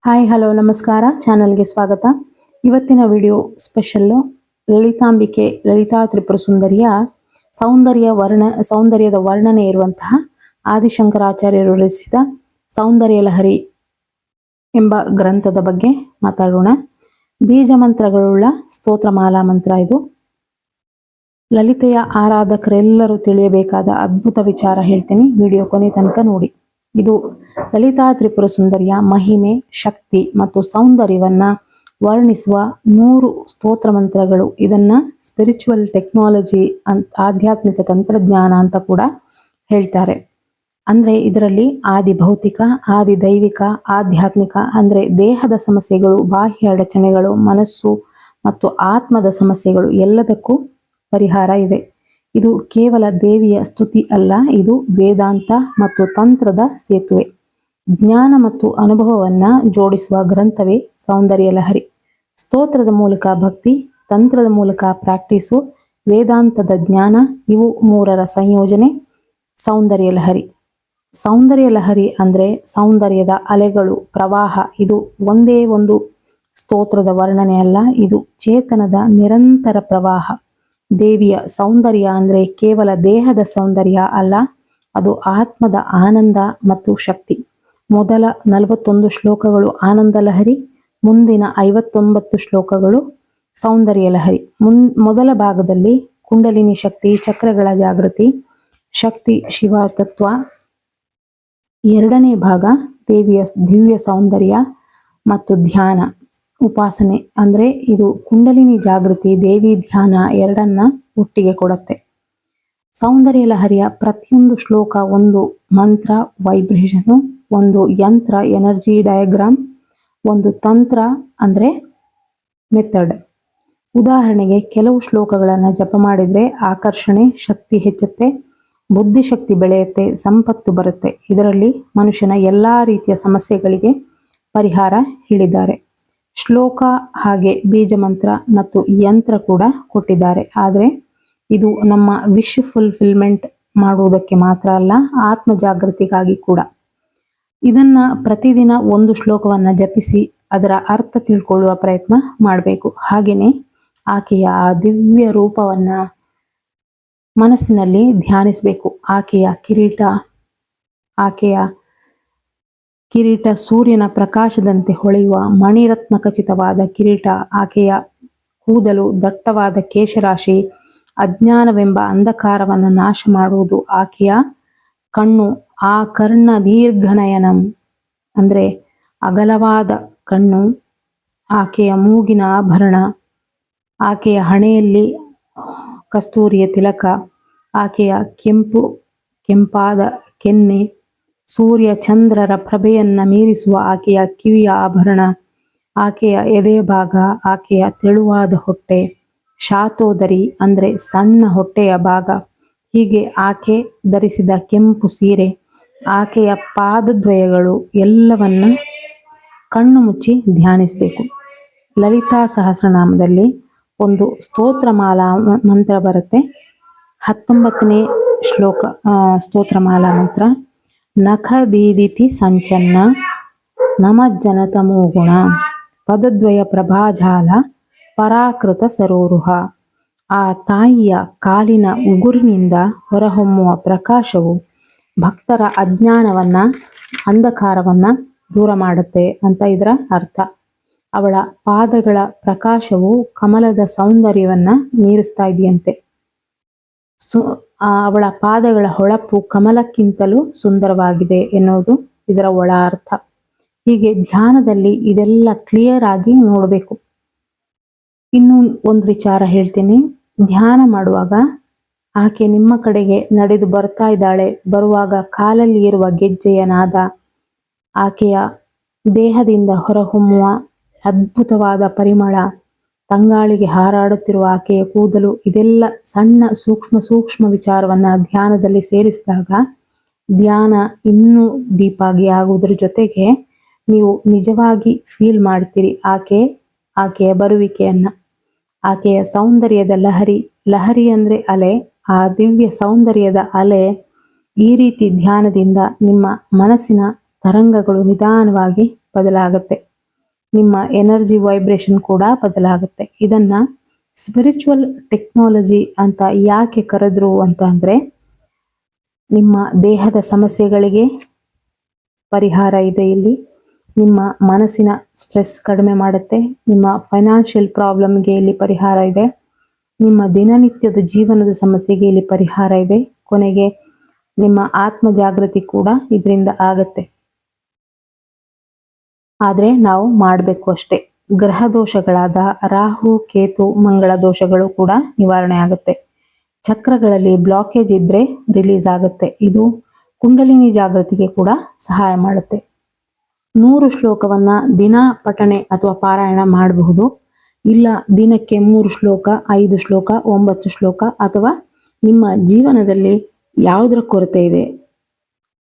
Hi hello ನಮಸ್ಕಾರ, ಚಾನಲ್ಗೆ ಸ್ವಾಗತ. ಇವತ್ತಿನ ವಿಡಿಯೋ ಸ್ಪೆಷಲ್ಲು ಲಲಿತಾಂಬಿಕೆ ಲಲಿತಾ ತ್ರಿಪುರ ಸುಂದರಿಯ ಸೌಂದರ್ಯದ ವರ್ಣನೆ ಇರುವಂತಹ ಆದಿಶಂಕರಾಚಾರ್ಯರು ರಚಿಸಿದ ಸೌಂದರ್ಯ ಲಹರಿ ಎಂಬ ಗ್ರಂಥದ ಬಗ್ಗೆ ಮಾತಾಡೋಣ. ಬೀಜ ಮಂತ್ರಗಳುಳ್ಳ ಸ್ತೋತ್ರಮಾಲಾ ಮಂತ್ರ ಇದು. ಲಲಿತೆಯ ಆರಾಧಕರೆಲ್ಲರೂ ತಿಳಿಯಬೇಕಾದ ಅದ್ಭುತ ವಿಚಾರ ಹೇಳ್ತೀನಿ, ವಿಡಿಯೋ ಕೊನೆ ತನಕ ನೋಡಿ. ಇದು ಲಲಿತಾ ತ್ರಿಪುರ ಸುಂದರಿಯ ಮಹಿಮೆ, ಶಕ್ತಿ ಮತ್ತು ಸೌಂದರ್ಯವನ್ನ ವರ್ಣಿಸುವ 100 ಸ್ತೋತ್ರ ಮಂತ್ರಗಳು. ಇದನ್ನ ಸ್ಪಿರಿಚುವಲ್ ಟೆಕ್ನಾಲಜಿ ಆಧ್ಯಾತ್ಮಿಕ ತಂತ್ರಜ್ಞಾನ ಅಂತ ಕೂಡ ಹೇಳ್ತಾರೆ. ಅಂದ್ರೆ ಇದರಲ್ಲಿ ಆದಿ ಭೌತಿಕ, ಆದಿ ದೈವಿಕ, ಆಧ್ಯಾತ್ಮಿಕ ಅಂದ್ರೆ ದೇಹದ ಸಮಸ್ಯೆಗಳು, ಬಾಹ್ಯ ಅಡಚಣೆಗಳು, ಮನಸ್ಸು ಮತ್ತು ಆತ್ಮದ ಸಮಸ್ಯೆಗಳು ಎಲ್ಲದಕ್ಕೂ ಪರಿಹಾರ ಇದೆ. ಇದು ಕೇವಲ ದೇವಿಯ ಸ್ತುತಿ ಅಲ್ಲ, ಇದು ವೇದಾಂತ ಮತ್ತು ತಂತ್ರದ ಸೇತುವೆ. ಜ್ಞಾನ ಮತ್ತು ಅನುಭವವನ್ನ ಜೋಡಿಸುವ ಗ್ರಂಥವೇ ಸೌಂದರ್ಯ ಲಹರಿ. ಸ್ತೋತ್ರದ ಮೂಲಕ ಭಕ್ತಿ, ತಂತ್ರದ ಮೂಲಕ ಪ್ರಾಕ್ಟೀಸು, ವೇದಾಂತದ ಜ್ಞಾನ, ಇವು 3ರ ಸಂಯೋಜನೆ ಸೌಂದರ್ಯ ಲಹರಿ. ಸೌಂದರ್ಯ ಲಹರಿ ಅಂದ್ರೆ ಸೌಂದರ್ಯದ ಅಲೆಗಳು, ಪ್ರವಾಹ. ಇದು ಒಂದೇ ಒಂದು ಸ್ತೋತ್ರದ ವರ್ಣನೆ ಅಲ್ಲ, ಇದು ಚೇತನದ ನಿರಂತರ ಪ್ರವಾಹ. ದೇವಿಯ ಸೌಂದರ್ಯ ಅಂದ್ರೆ ಕೇವಲ ದೇಹದ ಸೌಂದರ್ಯ ಅಲ್ಲ, ಅದು ಆತ್ಮದ ಆನಂದ ಮತ್ತು ಶಕ್ತಿ. ಮೊದಲ 41 ಶ್ಲೋಕಗಳು ಆನಂದ ಲಹರಿ, ಮುಂದಿನ 59 ಶ್ಲೋಕಗಳು ಸೌಂದರ್ಯ ಲಹರಿ. ಮೊದಲ ಭಾಗದಲ್ಲಿ ಕುಂಡಲಿನಿ ಶಕ್ತಿ, ಚಕ್ರಗಳ ಜಾಗೃತಿ, ಶಕ್ತಿ, ಶಿವ ತತ್ವ. ಎರಡನೇ ಭಾಗ ದೇವಿಯ ದಿವ್ಯ ಸೌಂದರ್ಯ ಮತ್ತು ಧ್ಯಾನ, ಉಪಾಸನೆ. ಅಂದ್ರೆ ಇದು ಕುಂಡಲಿನಿ ಜಾಗೃತಿ, ದೇವಿ ಧ್ಯಾನ ಎರಡನ್ನ ಒಟ್ಟಿಗೆ ಕೊಡುತ್ತೆ. ಸೌಂದರ್ಯ ಲಹರಿಯ ಪ್ರತಿಯೊಂದು ಶ್ಲೋಕ ಒಂದು ಮಂತ್ರ ವೈಬ್ರೇಷನ್, ಒಂದು ಯಂತ್ರ ಎನರ್ಜಿ ಡಯಾಗ್ರಾಮ್, ಒಂದು ತಂತ್ರ ಅಂದ್ರೆ ಮೆಥಡ್. ಉದಾಹರಣೆಗೆ ಕೆಲವು ಶ್ಲೋಕಗಳನ್ನು ಜಪ ಮಾಡಿದ್ರೆ ಆಕರ್ಷಣೆ ಶಕ್ತಿ ಹೆಚ್ಚುತ್ತೆ, ಬುದ್ಧಿಶಕ್ತಿ ಬೆಳೆಯುತ್ತೆ, ಸಂಪತ್ತು ಬರುತ್ತೆ. ಇದರಲ್ಲಿ ಮನುಷ್ಯನ ಎಲ್ಲಾ ರೀತಿಯ ಸಮಸ್ಯೆಗಳಿಗೆ ಪರಿಹಾರ ಹೇಳಿದ್ದಾರೆ. ಶ್ಲೋಕ ಹಾಗೆ ಬೀಜ ಮಂತ್ರ ಮತ್ತು ಯಂತ್ರ ಕೂಡ ಕೊಟ್ಟಿದ್ದಾರೆ. ಆದರೆ ಇದು ನಮ್ಮ ವಿಶ್ ಫುಲ್ಫಿಲ್ಮೆಂಟ್ ಮಾಡುವುದಕ್ಕೆ ಮಾತ್ರ ಅಲ್ಲ, ಆತ್ಮ ಜಾಗೃತಿಗಾಗಿ ಕೂಡ. ಇದನ್ನ ಪ್ರತಿದಿನ ಒಂದು ಶ್ಲೋಕವನ್ನ ಜಪಿಸಿ ಅದರ ಅರ್ಥ ತಿಳ್ಕೊಳ್ಳುವ ಪ್ರಯತ್ನ ಮಾಡಬೇಕು. ಹಾಗೇನೆ ಆಕೆಯ ಆ ದಿವ್ಯ ರೂಪವನ್ನ ಮನಸ್ಸಿನಲ್ಲಿ ಧ್ಯಾನಿಸಬೇಕು. ಆಕೆಯ ಕಿರೀಟ ಸೂರ್ಯನ ಪ್ರಕಾಶದಂತೆ ಹೊಳೆಯುವ ಮಣಿರತ್ನ ಖಚಿತವಾದ ಕಿರೀಟ, ಆಕೆಯ ಕೂದಲು ದಟ್ಟವಾದ ಕೇಶರಾಶಿ, ಅಜ್ಞಾನವೆಂಬ ಅಂಧಕಾರವನ್ನು ನಾಶ ಮಾಡುವುದು. ಆಕೆಯ ಕಣ್ಣು ಆ ಕರ್ಣ ದೀರ್ಘನಯನಂ ಅಂದ್ರೆ ಅಗಲವಾದ ಕಣ್ಣು, ಆಕೆಯ ಮೂಗಿನ ಆಭರಣ, ಆಕೆಯ ಹಣೆಯಲ್ಲಿ ಕಸ್ತೂರಿಯ ತಿಲಕ, ಆಕೆಯ ಕೆಂಪಾದ ಕೆನ್ನೆ, ಸೂರ್ಯ ಚಂದ್ರರ ಪ್ರಭೆಯನ್ನ ಮೀರಿಸುವ ಆಕೆಯ ಕಿವಿಯ ಆಭರಣ, ಆಕೆಯ ಎದೆ ಭಾಗ, ಆಕೆಯ ತೆಳುವಾದ ಹೊಟ್ಟೆ, ಶಾತೋದರಿ ಅಂದ್ರೆ ಸಣ್ಣ ಹೊಟ್ಟೆಯ ಭಾಗ. ಹೀಗೆ ಆಕೆ ಧರಿಸಿದ ಕೆಂಪು ಸೀರೆ, ಆಕೆಯ ಪಾದದ್ವಯಗಳು ಎಲ್ಲವನ್ನ ಕಣ್ಣು ಮುಚ್ಚಿ ಧ್ಯಾನಿಸಬೇಕು. ಲಲಿತಾ ಸಹಸ್ರನಾಮದಲ್ಲಿ ಒಂದು ಸ್ತೋತ್ರಮಾಲಾ ಮಂತ್ರ ಬರುತ್ತೆ. 19ನೇ ಶ್ಲೋಕ ಸ್ತೋತ್ರಮಾಲಾ ಮಂತ್ರ. ನಖ ದೀದಿತಿ ಸಂಚನ್ನ ನಮಜ್ಜನತಮೋ ಗುಣ ಪದದ್ವಯ ಪ್ರಭಾಜಾಲ ಪರಾಕೃತ ಸರೋರುಹ. ಆ ತಾಯಿಯ ಕಾಲಿನ ಉಗುರಿನಿಂದ ಹೊರಹೊಮ್ಮುವ ಪ್ರಕಾಶವು ಭಕ್ತರ ಅಜ್ಞಾನವನ್ನ, ಅಂಧಕಾರವನ್ನ ದೂರ ಮಾಡುತ್ತೆ ಅಂತ ಇದರ ಅರ್ಥ. ಅವಳ ಪಾದಗಳ ಪ್ರಕಾಶವು ಕಮಲದ ಸೌಂದರ್ಯವನ್ನ ಮೀರಿಸ್ತಾ ಇದೆಯಂತೆ. ಅವಳ ಪಾದಗಳ ಹೊಳಪು ಕಮಲಕ್ಕಿಂತಲೂ ಸುಂದರವಾಗಿದೆ ಎನ್ನುವುದು ಇದರ ಒಳ ಅರ್ಥ. ಹೀಗೆ ಧ್ಯಾನದಲ್ಲಿ ಇದೆಲ್ಲ ಕ್ಲಿಯರ್ ಆಗಿ ನೋಡಬೇಕು. ಇನ್ನು ಒಂದು ವಿಚಾರ ಹೇಳ್ತೀನಿ. ಧ್ಯಾನ ಮಾಡುವಾಗ ಆಕೆ ನಿಮ್ಮ ಕಡೆಗೆ ನಡೆದು ಬರ್ತಾ ಇದ್ದಾಳೆ, ಬರುವಾಗ ಕಾಲಲ್ಲಿ ಇರುವ ಗೆಜ್ಜೆಯ ನಾದ, ಆಕೆಯ ದೇಹದಿಂದ ಹೊರಹೊಮ್ಮುವ ಅದ್ಭುತವಾದ ಪರಿಮಳ, ತಂಗಾಳಿಗೆ ಹಾರಾಡುತ್ತಿರುವ ಆಕೆಯ ಕೂದಲು, ಇದೆಲ್ಲ ಸಣ್ಣ ಸೂಕ್ಷ್ಮ ವಿಚಾರವನ್ನ ಧ್ಯಾನದಲ್ಲಿ ಸೇರಿಸಿದಾಗ ಧ್ಯಾನ ಇನ್ನೂ ಡೀಪ್ ಆಗಿ ಆಗುವುದರ ಜೊತೆಗೆ ನೀವು ನಿಜವಾಗಿ ಫೀಲ್ ಮಾಡ್ತೀರಿ ಆಕೆಯ ಬರುವಿಕೆಯನ್ನ. ಆಕೆಯ ಸೌಂದರ್ಯದ ಲಹರಿ ಅಂದ್ರೆ ಅಲೆ, ಆ ದಿವ್ಯ ಸೌಂದರ್ಯದ ಅಲೆ. ಈ ರೀತಿ ಧ್ಯಾನದಿಂದ ನಿಮ್ಮ ಮನಸ್ಸಿನ ತರಂಗಗಳು ನಿಧಾನವಾಗಿ ಬದಲಾಗುತ್ತೆ. ನಿಮ್ಮ ಎನರ್ಜಿ ವೈಬ್ರೇಷನ್ ಕೂಡ ಬದಲಾಗುತ್ತೆ. ಇದನ್ನ ಸ್ಪಿರಿಚುವಲ್ ಟೆಕ್ನಾಲಜಿ ಅಂತ ಯಾಕೆ ಕರೆದ್ರು ಅಂತ ಅಂದ್ರೆ, ನಿಮ್ಮ ದೇಹದ ಸಮಸ್ಯೆಗಳಿಗೆ ಪರಿಹಾರ ಇದೆ ಇಲ್ಲಿ. ನಿಮ್ಮ ಮನಸ್ಸಿನ ಸ್ಟ್ರೆಸ್ ಕಡಿಮೆ ಮಾಡುತ್ತೆ. ನಿಮ್ಮ ಫೈನಾನ್ಷಿಯಲ್ ಪ್ರಾಬ್ಲಮ್ಗೆ ಇಲ್ಲಿ ಪರಿಹಾರ ಇದೆ. ನಿಮ್ಮ ದಿನನಿತ್ಯದ ಜೀವನದ ಸಮಸ್ಯೆಗೆ ಇಲ್ಲಿ ಪರಿಹಾರ ಇದೆ. ಕೊನೆಗೆ ನಿಮ್ಮ ಆತ್ಮ ಜಾಗೃತಿ ಕೂಡ ಇದರಿಂದ ಆಗತ್ತೆ. ಆದ್ರೆ ನಾವು ಮಾಡಬೇಕು ಅಷ್ಟೇ. ಗ್ರಹ ದೋಷಗಳಾದ ರಾಹು, ಕೇತು, ಮಂಗಳ ದೋಷಗಳು ಕೂಡ ನಿವಾರಣೆ ಆಗುತ್ತೆ. ಚಕ್ರಗಳಲ್ಲಿ ಬ್ಲಾಕೇಜ್ ಇದ್ರೆ ರಿಲೀಸ್ ಆಗುತ್ತೆ. ಇದು ಕುಂಡಲಿನಿ ಜಾಗೃತಿಗೆ ಕೂಡ ಸಹಾಯ ಮಾಡುತ್ತೆ. 100 ಶ್ಲೋಕವನ್ನ ದಿನ ಪಠಣೆ ಅಥವಾ ಪಾರಾಯಣ ಮಾಡಬಹುದು. ಇಲ್ಲ ದಿನಕ್ಕೆ 3 ಶ್ಲೋಕ, 5 ಶ್ಲೋಕ, 9 ಶ್ಲೋಕ ಅಥವಾ ನಿಮ್ಮ ಜೀವನದಲ್ಲಿ ಯಾವುದರ ಕೊರತೆ ಇದೆ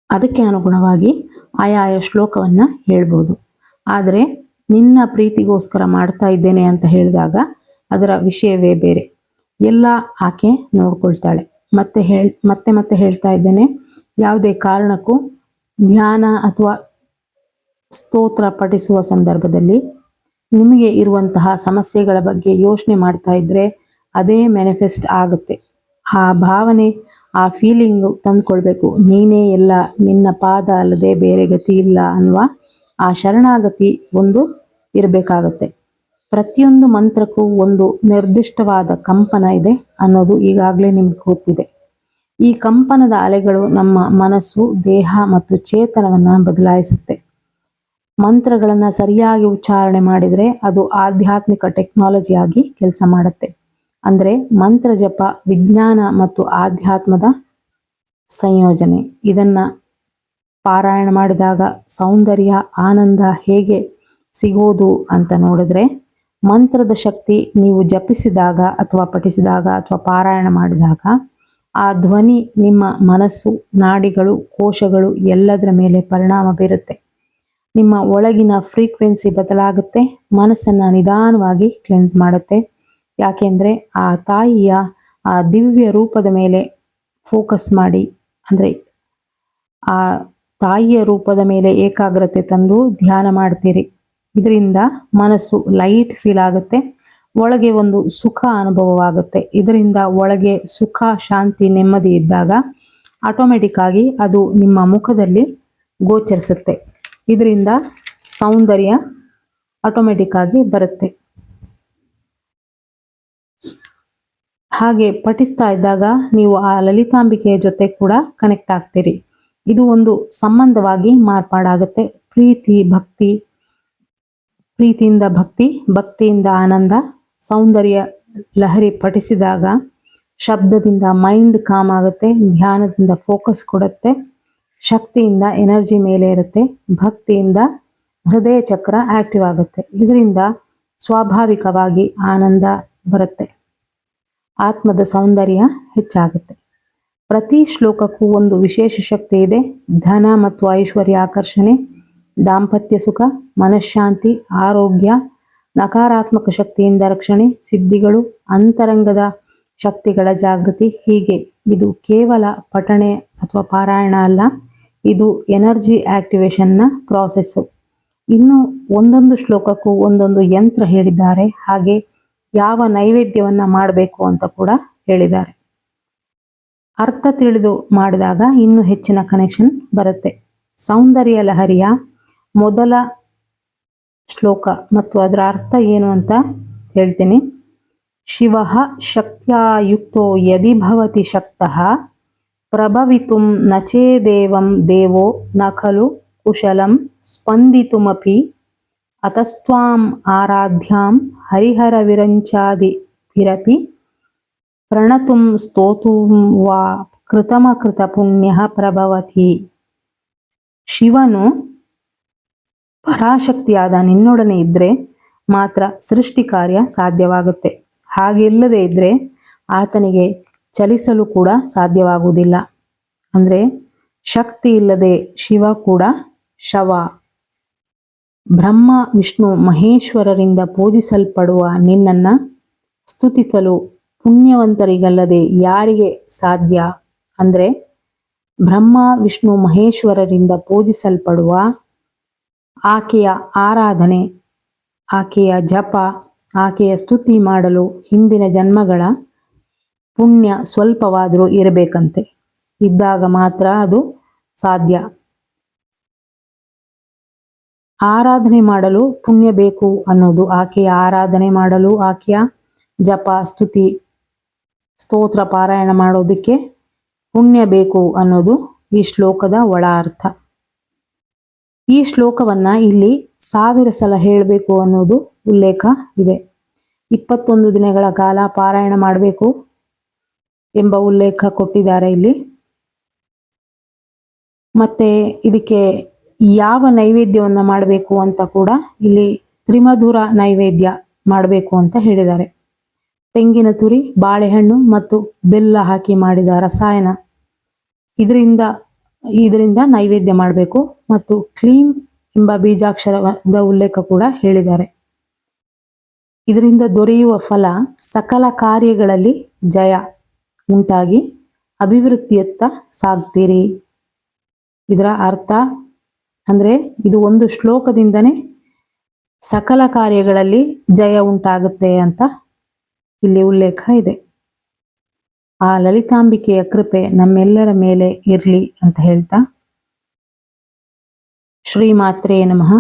ಅದಕ್ಕೆ ಅನುಗುಣವಾಗಿ ಆಯಾಯ ಶ್ಲೋಕವನ್ನ ಹೇಳ್ಬೋದು. ಆದರೆ ನಿನ್ನ ಪ್ರೀತಿಗೋಸ್ಕರ ಮಾಡ್ತಾ ಇದ್ದೇನೆ ಅಂತ ಹೇಳಿದಾಗ ಅದರ ವಿಷಯವೇ ಬೇರೆ. ಎಲ್ಲ ಆಕೆ ನೋಡ್ಕೊಳ್ತಾಳೆ. ಮತ್ತೆ ಹೇಳ್ತಾ ಇದ್ದೇನೆ, ಯಾವುದೇ ಕಾರಣಕ್ಕೂ ಧ್ಯಾನ ಅಥವಾ ಸ್ತೋತ್ರ ಪಠಿಸುವ ಸಂದರ್ಭದಲ್ಲಿ ನಿಮಗೆ ಇರುವಂತಹ ಸಮಸ್ಯೆಗಳ ಬಗ್ಗೆ ಯೋಚನೆ ಮಾಡ್ತಾ ಇದ್ರೆ ಅದೇ ಮ್ಯಾನಿಫೆಸ್ಟ್ ಆಗುತ್ತೆ. ಆ ಭಾವನೆ, ಆ ಫೀಲಿಂಗ್ ತಂದ್ಕೊಳ್ಬೇಕು. ನೀನೇ ಎಲ್ಲ, ನಿನ್ನ ಪಾದ ಅಲ್ಲದೆ ಬೇರೆ ಗತಿ ಇಲ್ಲ ಅನ್ನುವ ಆ ಶರಣಾಗತಿ ಒಂದು ಇರಬೇಕಾಗತ್ತೆ. ಪ್ರತಿಯೊಂದು ಮಂತ್ರಕ್ಕೂ ಒಂದು ನಿರ್ದಿಷ್ಟವಾದ ಕಂಪನ ಇದೆ ಅನ್ನೋದು ಈಗಾಗಲೇ ನಿಮ್ಗೆ ಗೊತ್ತಿದೆ. ಈ ಕಂಪನದ ಅಲೆಗಳು ನಮ್ಮ ಮನಸ್ಸು, ದೇಹ ಮತ್ತು ಚೇತನವನ್ನ ಬದಲಾಯಿಸುತ್ತೆ. ಮಂತ್ರಗಳನ್ನ ಸರಿಯಾಗಿ ಉಚ್ಚಾರಣೆ ಮಾಡಿದ್ರೆ ಅದು ಆಧ್ಯಾತ್ಮಿಕ ಟೆಕ್ನಾಲಜಿ ಆಗಿ ಕೆಲಸ ಮಾಡುತ್ತೆ. ಅಂದ್ರೆ ಮಂತ್ರ ಜಪ ವಿಜ್ಞಾನ ಮತ್ತು ಆಧ್ಯಾತ್ಮದ ಸಂಯೋಜನೆ. ಇದನ್ನ ಪಾರಾಯಣ ಮಾಡಿದಾಗ ಸೌಂದರ್ಯ, ಆನಂದ ಹೇಗೆ ಸಿಗೋದು ಅಂತ ನೋಡಿದ್ರೆ, ಮಂತ್ರದ ಶಕ್ತಿ ನೀವು ಜಪಿಸಿದಾಗ ಅಥವಾ ಪಠಿಸಿದಾಗ ಅಥವಾ ಪಾರಾಯಣ ಮಾಡಿದಾಗ ಆ ಧ್ವನಿ ನಿಮ್ಮ ಮನಸ್ಸು, ನಾಡಿಗಳು, ಕೋಶಗಳು ಎಲ್ಲದರ ಮೇಲೆ ಪರಿಣಾಮ ಬೀರುತ್ತೆ. ನಿಮ್ಮ ಒಳಗಿನ ಫ್ರೀಕ್ವೆನ್ಸಿ ಬದಲಾಗುತ್ತೆ. ಮನಸ್ಸನ್ನ ನಿಧಾನವಾಗಿ ಕ್ಲೆನ್ಸ್ ಮಾಡುತ್ತೆ. ಯಾಕೆಂದ್ರೆ ಆ ತಾಯಿಯ ಆ ದಿವ್ಯ ರೂಪದ ಮೇಲೆ ಫೋಕಸ್ ಮಾಡಿ, ಅಂದ್ರೆ ಆ ತಾಯಿಯ ರೂಪದ ಮೇಲೆ ಏಕಾಗ್ರತೆ ತಂದು ಧ್ಯಾನ ಮಾಡ್ತೀರಿ. ಇದರಿಂದ ಮನಸ್ಸು ಲೈಟ್ ಫೀಲ್ ಆಗುತ್ತೆ. ಒಳಗೆ ಒಂದು ಸುಖ ಅನುಭವವಾಗುತ್ತೆ. ಇದರಿಂದ ಒಳಗೆ ಸುಖ, ಶಾಂತಿ, ನೆಮ್ಮದಿ ಇದ್ದಾಗ ಆಟೋಮೆಟಿಕ್ ಆಗಿ ಅದು ನಿಮ್ಮ ಮುಖದಲ್ಲಿ ಗೋಚರಿಸುತ್ತೆ. ಇದರಿಂದ ಸೌಂದರ್ಯ ಆಟೋಮೆಟಿಕ್ ಆಗಿ ಬರುತ್ತೆ. ಹಾಗೆ ಪಠಿಸ್ತಾ ಇದ್ದಾಗ ನೀವು ಆ ಲಲಿತಾಂಬಿಕೆಯ ಜೊತೆ ಕೂಡ ಕನೆಕ್ಟ್ ಆಗ್ತೀರಿ. ಇದು ಒಂದು ಸಂಬಂಧವಾಗಿ ಮಾರ್ಪಾಡಾಗುತ್ತೆ. ಪ್ರೀತಿಯಿಂದ ಭಕ್ತಿ, ಭಕ್ತಿಯಿಂದ ಆನಂದ, ಸೌಂದರ್ಯ ಲಹರಿ ಪಠಿಸಿದಾಗ ಶಬ್ದದಿಂದ ಮೈಂಡ್ ಕಾಮ್ ಆಗುತ್ತೆ, ಧ್ಯಾನದಿಂದ ಫೋಕಸ್ ಕೊಡುತ್ತೆ, ಶಕ್ತಿಯಿಂದ ಎನರ್ಜಿ ಮೇಲೆ ಇರುತ್ತೆ, ಭಕ್ತಿಯಿಂದ ಹೃದಯ ಚಕ್ರ ಆಕ್ಟಿವ್ ಆಗುತ್ತೆ. ಇದರಿಂದ ಸ್ವಾಭಾವಿಕವಾಗಿ ಆನಂದ ಬರುತ್ತೆ, ಆತ್ಮದ ಸೌಂದರ್ಯ ಹೆಚ್ಚಾಗುತ್ತೆ. ಪ್ರತಿ ಶ್ಲೋಕಕ್ಕೂ ಒಂದು ವಿಶೇಷ ಶಕ್ತಿ ಇದೆ. ಧನ ಮತ್ತು ಐಶ್ವರ್ಯ ಆಕರ್ಷಣೆ, ದಾಂಪತ್ಯ ಸುಖ, ಮನಃಶಾಂತಿ, ಆರೋಗ್ಯ, ನಕಾರಾತ್ಮಕ ಶಕ್ತಿಯಿಂದ ರಕ್ಷಣೆ, ಸಿದ್ಧಿಗಳು, ಅಂತರಂಗದ ಶಕ್ತಿಗಳ ಜಾಗೃತಿ. ಹೀಗೆ ಇದು ಕೇವಲ ಪಠಣೆ ಅಥವಾ ಪಾರಾಯಣ ಅಲ್ಲ, ಇದು ಎನರ್ಜಿ ಆಕ್ಟಿವೇಶನ್ನ ಪ್ರಾಸೆಸ್ಸು. ಇನ್ನು ಒಂದೊಂದು ಶ್ಲೋಕಕ್ಕೂ ಒಂದೊಂದು ಯಂತ್ರ ಹೇಳಿದ್ದಾರೆ. ಹಾಗೆ ಯಾವ ನೈವೇದ್ಯವನ್ನ ಮಾಡಬೇಕು ಅಂತ ಕೂಡ ಹೇಳಿದ್ದಾರೆ. ಅರ್ಥ ತಿಳಿದು ಮಾಡಿದಾಗ ಇನ್ನೂ ಹೆಚ್ಚಿನ ಕನೆಕ್ಷನ್ ಬರುತ್ತೆ. ಸೌಂದರ್ಯ ಲಹರಿಯ ಮೊದಲ ಶ್ಲೋಕ ಮತ್ತು ಅದರ ಅರ್ಥ ಏನು ಅಂತ ಹೇಳ್ತೀನಿ. ಶಿವಃ ಶಕ್ತ್ಯಾ ಯುಕ್ತೋ ಯದಿ ಭವತಿ ಶಕ್ತಃ ಪ್ರಭವಿತುಂ ನಚೇದೇವಂ ದೇವೋ ನ ಖಲು ಕುಶಲಂ ಸ್ಪಂದಿತುಮಪಿ ಅತಸ್ತ್ವಾಂ ಆರಾಧ್ಯಾಂ ಹರಿಹರ ವಿರಂಚಾದಿಭಿರಪಿ ಪ್ರಣತುಂ ಸ್ತೋತುಂ ವಾ ಕೃತಮಕೃತ ಪುಣ್ಯಃ ಪ್ರಭವತಿ. ಶಿವನು ಪರಾಶಕ್ತಿಯಾದ ನಿನ್ನೊಡನೆ ಇದ್ರೆ ಮಾತ್ರ ಸೃಷ್ಟಿ ಕಾರ್ಯ ಸಾಧ್ಯವಾಗುತ್ತೆ. ಹಾಗಿಲ್ಲದೆ ಇದ್ರೆ ಆತನಿಗೆ ಚಲಿಸಲು ಕೂಡ ಸಾಧ್ಯವಾಗುವುದಿಲ್ಲ. ಅಂದ್ರೆ ಶಕ್ತಿ ಇಲ್ಲದೆ ಶಿವ ಕೂಡ ಶವ. ಬ್ರಹ್ಮ, ವಿಷ್ಣು, ಮಹೇಶ್ವರರಿಂದ ಪೂಜಿಸಲ್ಪಡುವ ನಿನ್ನನ್ನ ಸ್ತುತಿಸಲು ಪುಣ್ಯವಂತರಿಗಲ್ಲದೆ ಯಾರಿಗೆ ಸಾಧ್ಯ? ಅಂದ್ರೆ ಬ್ರಹ್ಮ, ವಿಷ್ಣು, ಮಹೇಶ್ವರರಿಂದ ಪೂಜಿಸಲ್ಪಡುವ ಆಕೆಯ ಆರಾಧನೆ ಆಕೆಯ ಜಪ, ಆಕೆಯ ಸ್ತುತಿ ಮಾಡಲು ಹಿಂದಿನ ಜನ್ಮಗಳ ಪುಣ್ಯ ಸ್ವಲ್ಪವಾದರೂ ಇರಬೇಕಂತೆ. ಇದ್ದಾಗ ಮಾತ್ರ ಅದು ಸಾಧ್ಯ. ಆರಾಧನೆ ಮಾಡಲು ಪುಣ್ಯ ಬೇಕು ಅನ್ನೋದು, ಆಕೆಯ ಆರಾಧನೆ ಮಾಡಲು, ಆಕೆಯ ಜಪ, ಸ್ತುತಿ, ಸ್ತೋತ್ರ ಪಾರಾಯಣ ಮಾಡೋದಕ್ಕೆ ಪುಣ್ಯ ಬೇಕು ಅನ್ನೋದು ಈ ಶ್ಲೋಕದ ಒಳ ಅರ್ಥ. ಈ ಶ್ಲೋಕವನ್ನ ಇಲ್ಲಿ 1000 ಸಲ ಹೇಳಬೇಕು ಅನ್ನೋದು ಉಲ್ಲೇಖ ಇದೆ. 21 ದಿನಗಳ ಕಾಲ ಪಾರಾಯಣ ಮಾಡಬೇಕು ಎಂಬ ಉಲ್ಲೇಖ ಕೊಟ್ಟಿದ್ದಾರೆ ಇಲ್ಲಿ. ಮತ್ತೆ ಇದಕ್ಕೆ ಯಾವ ನೈವೇದ್ಯವನ್ನ ಮಾಡಬೇಕು ಅಂತ ಕೂಡ ಇಲ್ಲಿ ತ್ರಿಮಧುರ ನೈವೇದ್ಯ ಮಾಡಬೇಕು ಅಂತ ಹೇಳಿದ್ದಾರೆ. ತೆಂಗಿನ ತುರಿ, ಬಾಳೆಹಣ್ಣು ಮತ್ತು ಬೆಲ್ಲ ಹಾಕಿ ಮಾಡಿದ ರಸಾಯನ, ಇದರಿಂದ ನೈವೇದ್ಯ ಮಾಡಬೇಕು. ಮತ್ತು ಕ್ಲೀಂ ಎಂಬ ಬೀಜಾಕ್ಷರದ ಉಲ್ಲೇಖ ಕೂಡ ಹೇಳಿದ್ದಾರೆ. ಇದರಿಂದ ದೊರೆಯುವ ಫಲ ಸಕಲ ಕಾರ್ಯಗಳಲ್ಲಿ ಜಯ ಉಂಟಾಗಿ ಅಭಿವೃದ್ಧಿಯತ್ತ ಸಾಗ್ತೀರಿ. ಇದರ ಅರ್ಥ ಅಂದ್ರೆ ಇದು ಒಂದು ಶ್ಲೋಕದಿಂದನೇ ಸಕಲ ಕಾರ್ಯಗಳಲ್ಲಿ ಜಯ ಉಂಟಾಗುತ್ತೆ ಅಂತ ಇಲ್ಲಿ ಉಲ್ಲೇಖ ಇದೆ. ಆ ಲಲಿತಾಂಬಿಕೆಯ ಕೃಪೆ ನಮ್ಮೆಲ್ಲರ ಮೇಲೆ ಇರಲಿ ಅಂತ ಹೇಳ್ತಾ, ಶ್ರೀಮಾತ್ರೇ ನಮಃ.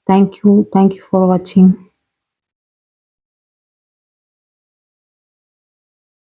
Thank you for watching.